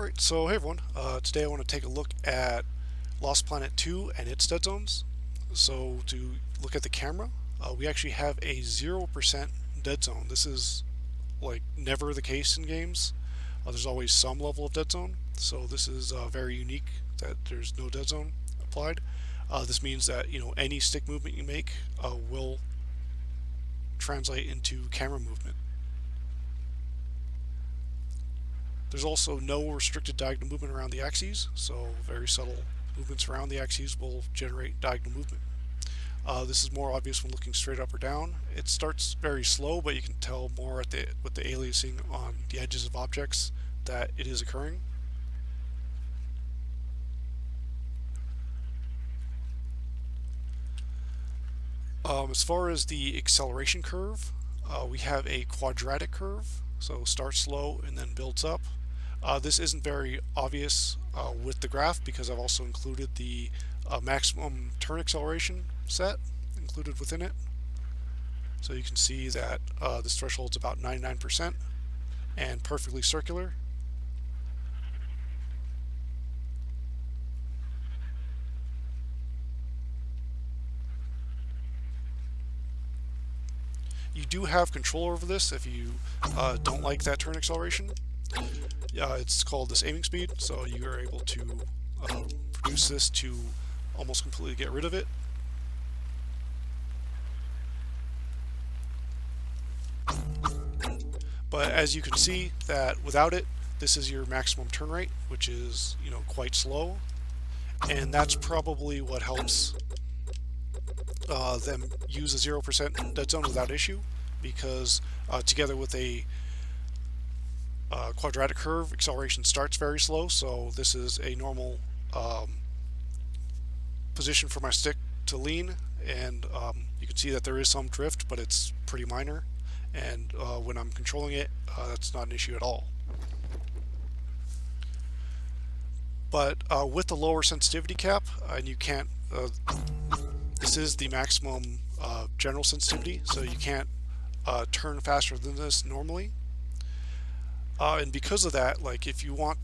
Alright, so hey everyone, today I want to take a look at Lost Planet 2 and its dead zones. So to look at the camera, we actually have a 0% dead zone. This is like never the case in games. There's always some level of dead zone, so this is very unique that there's no dead zone applied. This means that any stick movement you make will translate into camera movement. There's also no restricted diagonal movement around the axes, so very subtle movements around the axes will generate diagonal movement. This is more obvious when looking straight up or down. It starts very slow, but you can tell more with the aliasing on the edges of objects that it is occurring. As far as the acceleration curve, we have a quadratic curve, so starts slow and then builds up. This isn't very obvious with the graph because I've also included the maximum turn acceleration set included within it. So you can see that this threshold is about 99% and perfectly circular. You do have control over this if you don't like that turn acceleration. It's called this aiming speed, so you are able to produce this to almost completely get rid of it. But as you can see that without it, this is your maximum turn rate, which is quite slow, and that's probably what helps them use a 0% dead zone without issue, because together with a quadratic curve, acceleration starts very slow, so this is a normal position for my stick to lean, and you can see that there is some drift, but it's pretty minor, and when I'm controlling it, that's not an issue at all. But with the lower sensitivity cap, and you can't, this is the maximum general sensitivity, so you can't turn faster than this normally. And because of that, like if you want,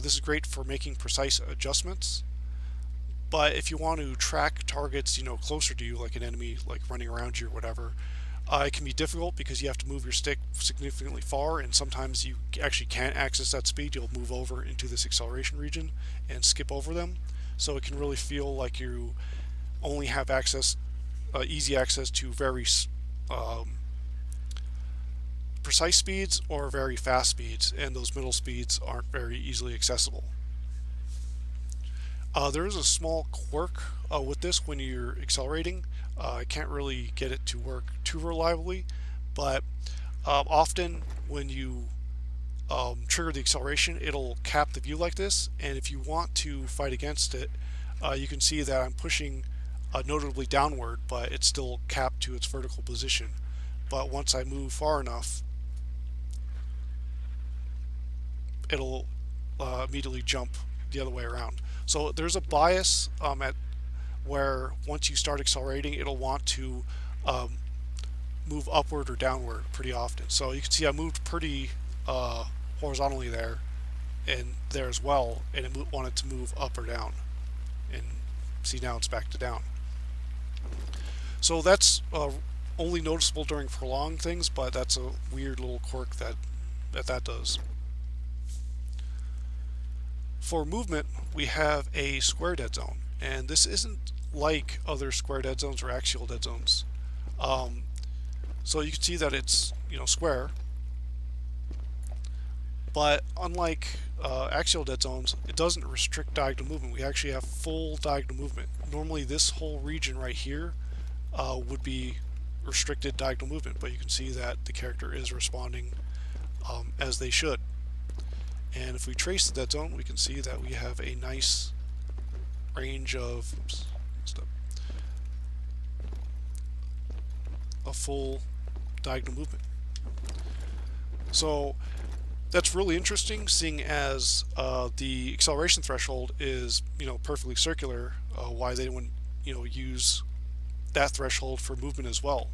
this is great for making precise adjustments, but if you want to track targets, closer to you, like an enemy like running around you or whatever, it can be difficult because you have to move your stick significantly far, and sometimes you actually can't access that speed. You'll move over into this acceleration region and skip over them, so it can really feel like you only have access, easy access to very precise speeds or very fast speeds, and those middle speeds aren't very easily accessible. There is a small quirk with this when you're accelerating. I can't really get it to work too reliably, but often when you trigger the acceleration, it'll cap the view like this, and if you want to fight against it, you can see that I'm pushing notably downward, but it's still capped to its vertical position. But once I move far enough, it'll immediately jump the other way around. So there's a bias at where once you start accelerating, it'll want to move upward or downward pretty often. So you can see I moved pretty horizontally there and there as well, and it wanted to move up or down. And see, now it's back to down. So that's only noticeable during prolonged things, but that's a weird little quirk that does. For movement, we have a square dead zone, and this isn't like other square dead zones or axial dead zones. So you can see that it's square, but unlike axial dead zones, it doesn't restrict diagonal movement. We actually have full diagonal movement. Normally this whole region right here would be restricted diagonal movement, but you can see that the character is responding as they should. And if we trace the dead zone, we can see that we have a nice range of a full diagonal movement. So that's really interesting, seeing as the acceleration threshold is perfectly circular. Why they wouldn't use that threshold for movement as well?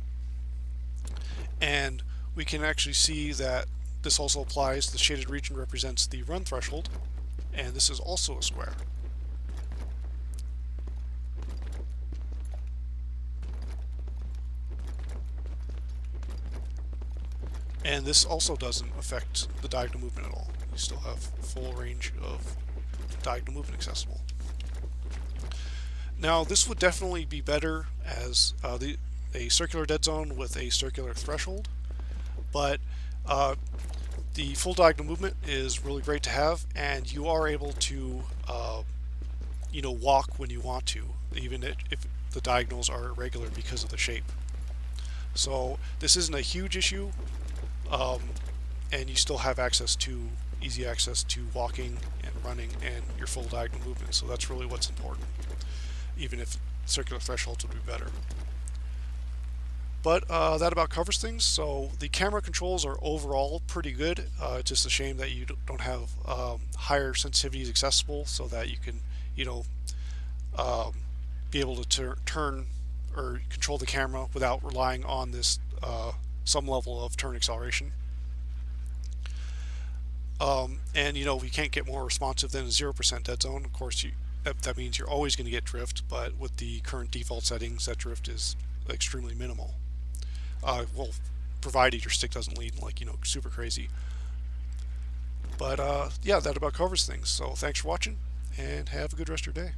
And we can actually see that this also applies. The shaded region represents the run threshold, and this is also a square. And this also doesn't affect the diagonal movement at all. You still have full range of diagonal movement accessible. Now, this would definitely be better as a circular dead zone with a circular threshold, but the full diagonal movement is really great to have, and you are able to walk when you want to, even if the diagonals are irregular because of the shape. So this isn't a huge issue, and you still have easy access to walking and running and your full diagonal movement. So that's really what's important, even if circular thresholds would be better. But that about covers things. So the camera controls are overall pretty good. It's just a shame that you don't have higher sensitivities accessible, so that you can, be able to turn or control the camera without relying on this some level of turn acceleration. And we can't get more responsive than a 0% dead zone. Of course, that means you're always going to get drift, but with the current default settings, that drift is extremely minimal. Well, provided your stick doesn't lean like super crazy. But yeah, that about covers things. So thanks for watching, and have a good rest of your day.